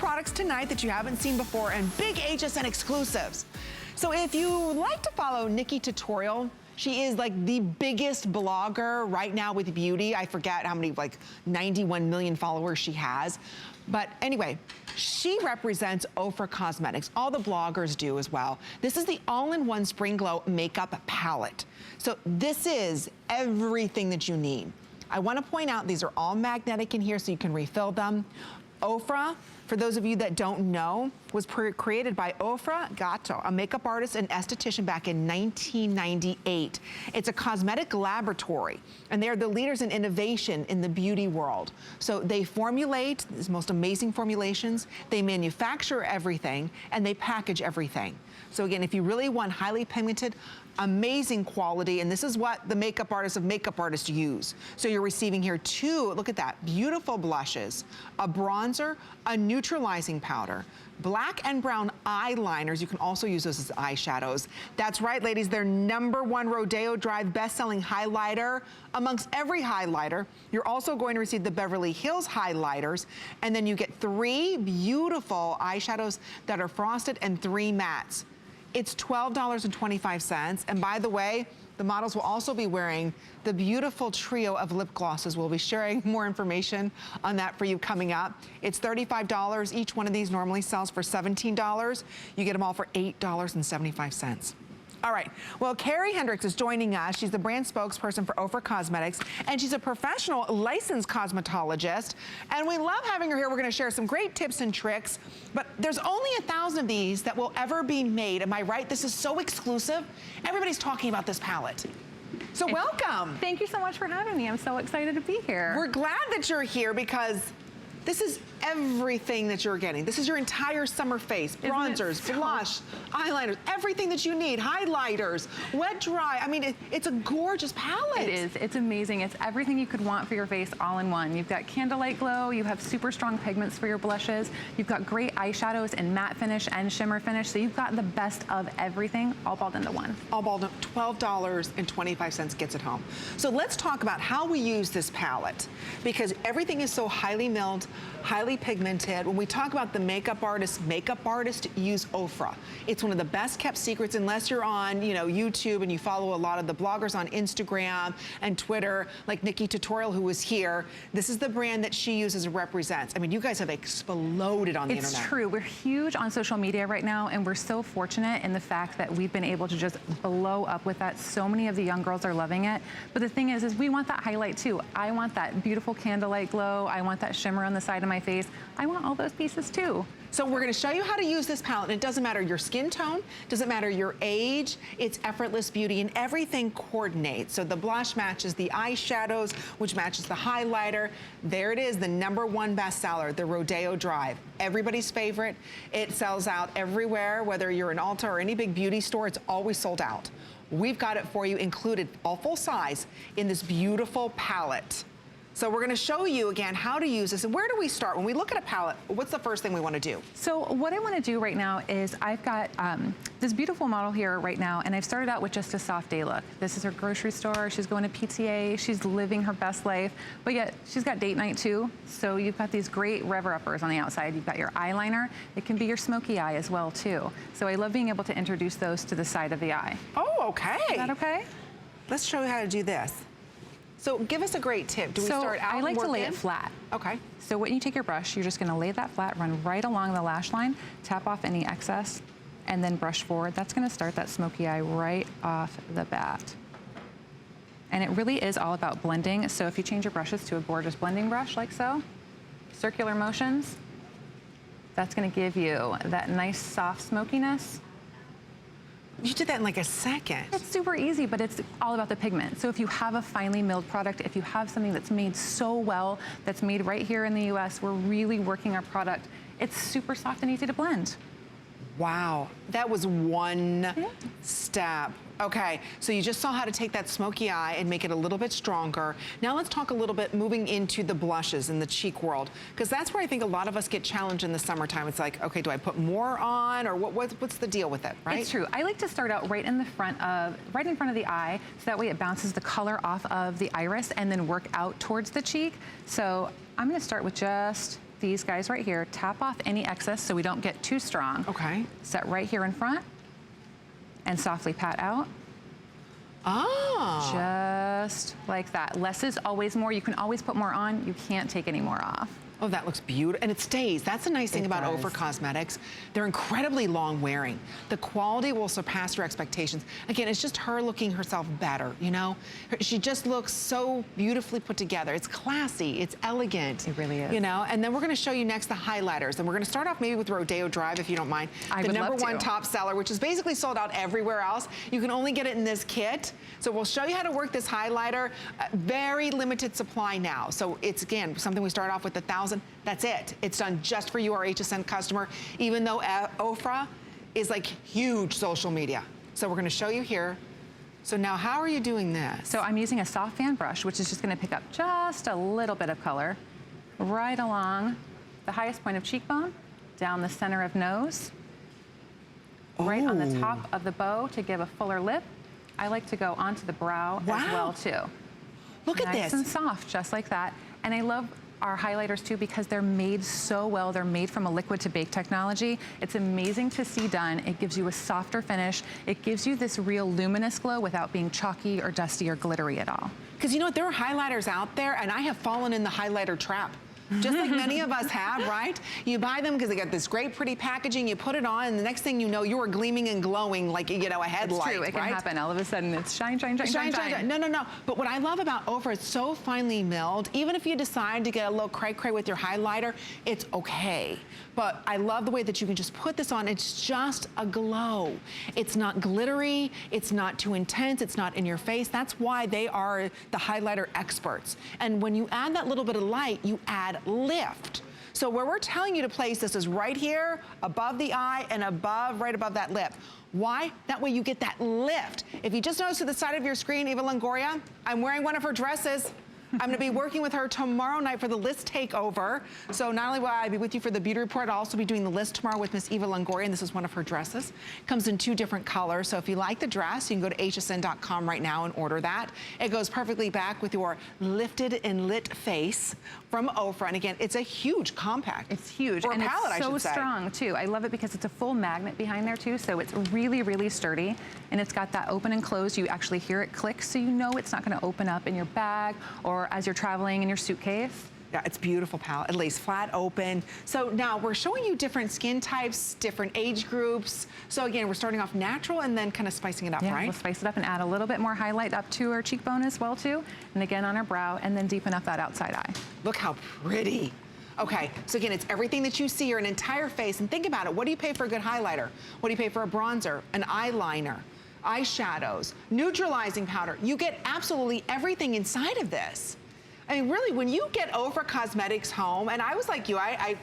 products tonight that you haven't seen before and big HSN exclusives. So if you like to follow Nikki Tutorial, she is like the biggest blogger right now with beauty. I forget how many, like 91 million followers she has. But anyway, she represents OFRA Cosmetics. All the bloggers do as well. This is the all-in-one Spring Glow makeup palette. So this is everything that you need. I want to point out these are all magnetic in here so you can refill them. OFRA, for those of you that don't know, was created by OFRA Gatto, a makeup artist and esthetician back in 1998. It's a cosmetic laboratory, and they're the leaders in innovation in the beauty world. So they formulate these most amazing formulations, they manufacture everything, and they package everything. So again, if you really want highly pigmented, amazing quality, and this is what the makeup artists of makeup artists use. So you're receiving here two, look at that, beautiful blushes, a bronzer, a neutralizing powder, black and brown eyeliners. You can also use those as eyeshadows. That's right, ladies, their #1 Rodeo Drive best-selling highlighter amongst every highlighter. You're also going to receive the Beverly Hills highlighters, and then you get 3 beautiful eyeshadows that are frosted and 3 mattes. It's $12.25, and by the way, the models will also be wearing the beautiful trio of lip glosses. We'll be sharing more information on that for you coming up. It's $35. Each one of these normally sells for $17. You get them all for $8.75. All right, well, Carrie Hendricks is joining us. She's the brand spokesperson for OFRA Cosmetics, and she's a professional licensed cosmetologist. And we love having her here. We're gonna share some great tips and tricks, but there's only 1,000 of these that will ever be made. Am I right? This is so exclusive. Everybody's talking about this palette. So welcome. Thank you so much for having me. I'm so excited to be here. We're glad that you're here because this is everything that you're getting. This is your entire summer face. Bronzers, blush, eyeliners, everything that you need. Highlighters, wet, dry. I mean, it's a gorgeous palette. It is. It's amazing. It's everything you could want for your face all in one. You've got candlelight glow. You have super strong pigments for your blushes. You've got great eyeshadows in matte finish and shimmer finish. So you've got the best of everything all balled into one. All balled up. $12.25 gets it home. So let's talk about how we use this palette, because everything is so highly milled, highly pigmented. When we talk about the makeup artists use OFRA. It's one of the best kept secrets, unless you're on, you know, YouTube and you follow a lot of the bloggers on Instagram and Twitter, like Nikki Tutorial, who was here. This is the brand that she uses and represents. I mean, you guys have exploded on the internet. It's true. We're huge on social media right now, and we're so fortunate in the fact that we've been able to just blow up with that. So many of the young girls are loving it. But the thing is we want that highlight too. I want that beautiful candlelight glow. I want that shimmer on the side of my face. I want all those pieces too. So we're gonna show you how to use this palette. It doesn't matter your skin tone, doesn't matter your age, it's effortless beauty, and everything coordinates. So the blush matches the eyeshadows, which matches the highlighter. There it is, the #1 bestseller, the Rodeo Drive. Everybody's favorite. It sells out everywhere, whether you're an Ulta or any big beauty store, it's always sold out. We've got it for you, included all full size in this beautiful palette. So we're gonna show you again how to use this. And where do we start? When we look at a palette, what's the first thing we wanna do? So what I wanna do right now is I've got this beautiful model here right now, and I've started out with just a soft day look. This is her grocery store, she's going to PTA, she's living her best life, but yet she's got date night too. So you've got these great rever-uppers on the outside. You've got your eyeliner. It can be your smoky eye as well too. So I love being able to introduce those to the side of the eye. Oh, okay. Is that okay? Let's show you how to do this. So give us a great tip. Do we start out? I like to lay it flat. Okay. So when you take your brush, you're just gonna lay that flat, run right along the lash line, tap off any excess, and then brush forward. That's gonna start that smoky eye right off the bat. And it really is all about blending. So if you change your brushes to a gorgeous blending brush like so, circular motions, that's gonna give you that nice soft smokiness. You did that in like a second. It's super easy, but it's all about the pigment. So if you have a finely milled product, if you have something that's made so well, that's made right here in the US, we're really working our product. It's super soft and easy to blend. Wow, that was one step. Okay, so you just saw how to take that smoky eye and make it a little bit stronger. Now let's talk a little bit moving into the blushes in the cheek world, because that's where I think a lot of us get challenged in the summertime. It's like, okay, do I put more on, or what's the deal with it, right? It's true. I like to start out right in front of the eye, so that way it bounces the color off of the iris and then work out towards the cheek. So I'm gonna start with just these guys right here, tap off any excess so we don't get too strong. Okay. Set right here in front and softly pat out. Oh. Just like that. Less is always more. You can always put more on. You can't take any more off. Oh, that looks beautiful, and it stays. That's the nice thing about OFRA Cosmetics. They're incredibly long wearing. The quality will surpass your expectations. Again, it's just her looking herself better, you know? She just looks so beautifully put together. It's classy, it's elegant. It really is. You know, and then we're gonna show you next the highlighters, and we're gonna start off maybe with Rodeo Drive, if you don't mind. The number one top seller, which is basically sold out everywhere else. You can only get it in this kit. So we'll show you how to work this highlighter. Very limited supply now. So it's, again, something we start off with 1,000. That's it. It's done just for you, our HSN customer, even though OFRA is like huge social media. So we're gonna show you here. So now how are you doing this? So I'm using a soft fan brush, which is just gonna pick up just a little bit of color right along the highest point of cheekbone, down the center of nose, right on the top of the bow to give a fuller lip. I like to go onto the brow as well too. Look at this. Nice and soft, just like that. And I love our highlighters too because they're made so well. They're made from a liquid to bake technology. It's amazing to see done. It gives you a softer finish. It gives you this real luminous glow without being chalky or dusty or glittery at all. Because you know what, there are highlighters out there, and I have fallen in the highlighter trap. Just like many of us have, right? You buy them because they got this great, pretty packaging. You put it on, and the next thing you know, you are gleaming and glowing like, you know, a headlight. It's true. It can happen. All of a sudden, it's shine, shine, shine, shine, shine. No, no, no. But what I love about OFRA, it's so finely milled. Even if you decide to get a little cray-cray with your highlighter, it's okay. But I love the way that you can just put this on. It's just a glow. It's not glittery. It's not too intense. It's not in your face. That's why they are the highlighter experts. And when you add that little bit of light, you add lift. So where we're telling you to place this is right here, above the eye, and above, right above that lip. Why? That way you get that lift. If you just notice to the side of your screen, Eva Longoria, I'm wearing one of her dresses. I'm gonna be working with her tomorrow night for the list takeover. So not only will I be with you for the beauty report, I'll also be doing the list tomorrow with Miss Eva Longoria, and this is one of her dresses. Comes in 2 different colors, so if you like the dress, you can go to hsn.com right now and order that. It goes perfectly back with your lifted and lit face from OFRA, and again, it's a huge compact. It's huge, or and palette, it's so I should say. strong too. I love it because it's a full magnet behind there too, so it's really, really sturdy, and it's got that open and close. You actually hear it click, so you know it's not gonna open up in your bag or as you're traveling in your suitcase. Yeah, it's beautiful palette. It lays flat open. So now we're showing you different skin types, different age groups. So again, we're starting off natural and then kind of spicing it up, right? We'll spice it up and add a little bit more highlight up to our cheekbone as well too. And again on our brow, and then deepen up that outside eye. Look how pretty. Okay, so again, it's everything that you see, your entire face. And think about it, what do you pay for a good highlighter? What do you pay for a bronzer, an eyeliner, eyeshadows, neutralizing powder? You get absolutely everything inside of this. I mean, really, when you get OFRA Cosmetics home, and I was like you, I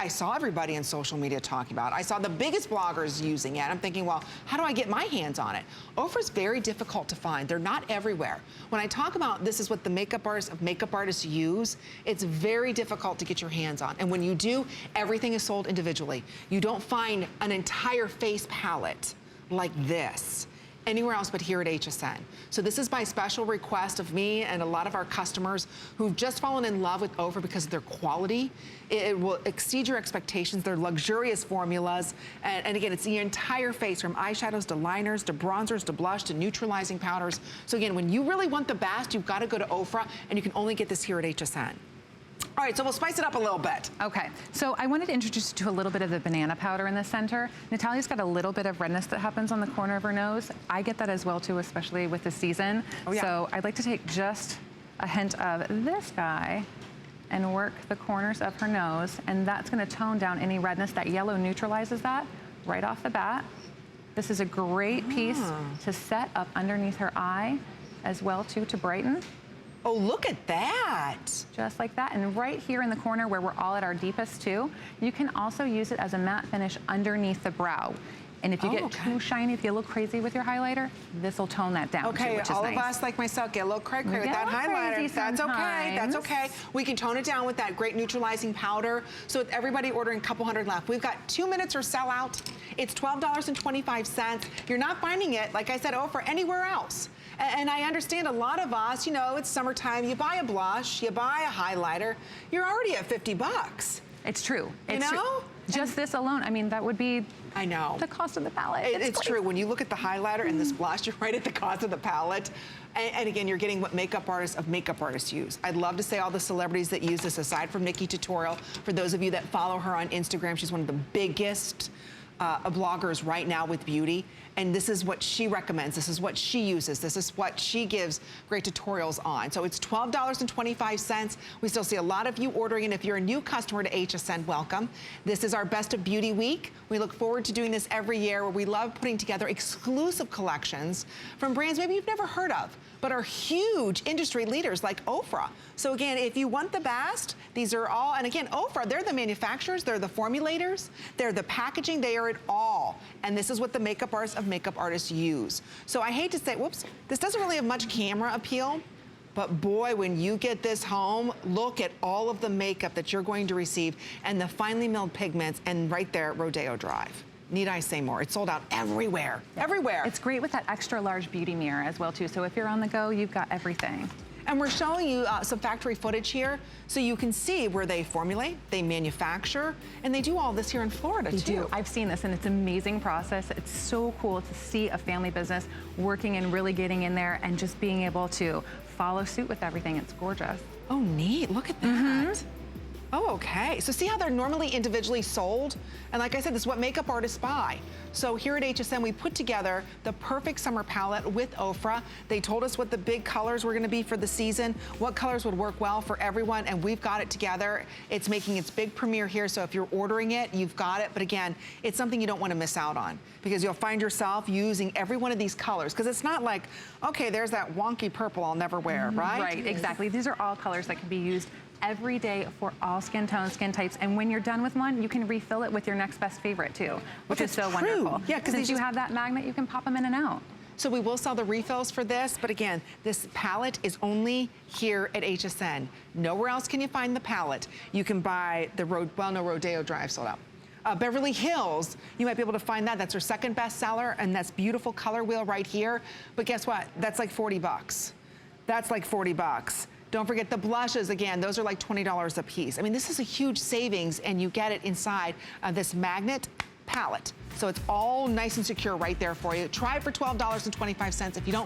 saw everybody on social media talking about it. I saw the biggest bloggers using it. I'm thinking, well, how do I get my hands on it? OFRA's very difficult to find. They're not everywhere. When I talk about this is what the makeup artists use, it's very difficult to get your hands on. And when you do, everything is sold individually. You don't find an entire face palette like this anywhere else but here at HSN. So this is by special request of me and a lot of our customers who've just fallen in love with OFRA because of their quality. It will exceed your expectations. They're luxurious formulas. And again, it's the entire face, from eyeshadows to liners to bronzers to blush to neutralizing powders. So again, when you really want the best, you've got to go to OFRA, and you can only get this here at HSN. All right, so we'll spice it up a little bit. Okay, so I wanted to introduce you to a little bit of the banana powder in the center. Natalia's got a little bit of redness that happens on the corner of her nose. I get that as well too, especially with the season. Oh, yeah. So I'd like to take just a hint of this guy and work the corners of her nose, and that's gonna tone down any redness. That yellow neutralizes that right off the bat. This is a great piece to set up underneath her eye as well too, to brighten. Oh, look at that. Just like that. And right here in the corner where we're all at our deepest too, you can also use it as a matte finish underneath the brow. And if you get too shiny, if you look crazy with your highlighter, this will tone that down too, which is all nice. of us, like myself, get a little cray with that highlighter. That's okay, that's okay. We can tone it down with that great neutralizing powder. So with everybody ordering a couple hundred left, we've got 2 minutes or sell out. It's $12.25. You're not finding it, like I said, OFRA anywhere else. And I understand a lot of us, you know, it's summertime, you buy a blush, you buy a highlighter, you're already at 50 bucks. It's true. You know? Just this alone, I mean, that would be I know. the cost of the palette. It's true. When you look at the highlighter and this blush, you're right at the cost of the palette. And again, you're getting what makeup artists use. I'd love to say all the celebrities that use this, aside from Nikki Tutorial. For those of you that follow her on Instagram, she's one of the biggest bloggers right now with beauty. And this is what she recommends. This is what she uses. This is what she gives great tutorials on. So it's $12.25. We still see a lot of you ordering. And if you're a new customer to HSN, welcome. This is our Best of Beauty Week. We look forward to doing this every year, where we love putting together exclusive collections from brands maybe you've never heard of, but are huge industry leaders like OFRA. So again, if you want the best, these are all, and again, OFRA, they're the manufacturers, they're the formulators, they're the packaging, they are it all. And this is what the makeup artists use. So I hate to say, whoops, this doesn't really have much camera appeal, but boy, when you get this home, look at all of the makeup that you're going to receive and the finely milled pigments, and right there at Rodeo Drive. Need I say more? It's sold out everywhere, everywhere. It's great with that extra large beauty mirror as well too. So if you're on the go, you've got everything. And we're showing you some factory footage here, so you can see where they formulate, they manufacture, and they do all this here in Florida too. They do. I've seen this, and it's an amazing process. It's so cool to see a family business working and really getting in there and just being able to follow suit with everything. It's gorgeous. Oh, neat. Look at that. Oh, okay. So see how they're normally individually sold? And like I said, this is what makeup artists buy. So here at HSN, we put together the perfect summer palette with OFRA. They told us what the big colors were gonna be for the season, what colors would work well for everyone, and we've got it together. It's making its big premiere here, so if you're ordering it, you've got it. But again, it's something you don't wanna miss out on, because you'll find yourself using every one of these colors, because it's not like, okay, there's that wonky purple I'll never wear, right? Right, exactly. These are all colors that can be used every day for all skin tones, skin types, and when you're done with one, you can refill it with your next best favorite too, which is so wonderful. Yeah, because since you have that magnet, you can pop them in and out. So we will sell the refills for this, but again, this palette is only here at HSN. Nowhere else can you find the palette. You can buy the Rodeo Drive sold out. Beverly Hills, you might be able to find that. That's her second best seller, and that's beautiful color wheel right here. But guess what? That's like 40 bucks. That's like 40 bucks. Don't forget the blushes, again, those are like $20 a piece. I mean, this is a huge savings, and you get it inside this magnet palette. So it's all nice and secure right there for you. Try it for $12.25 if you don't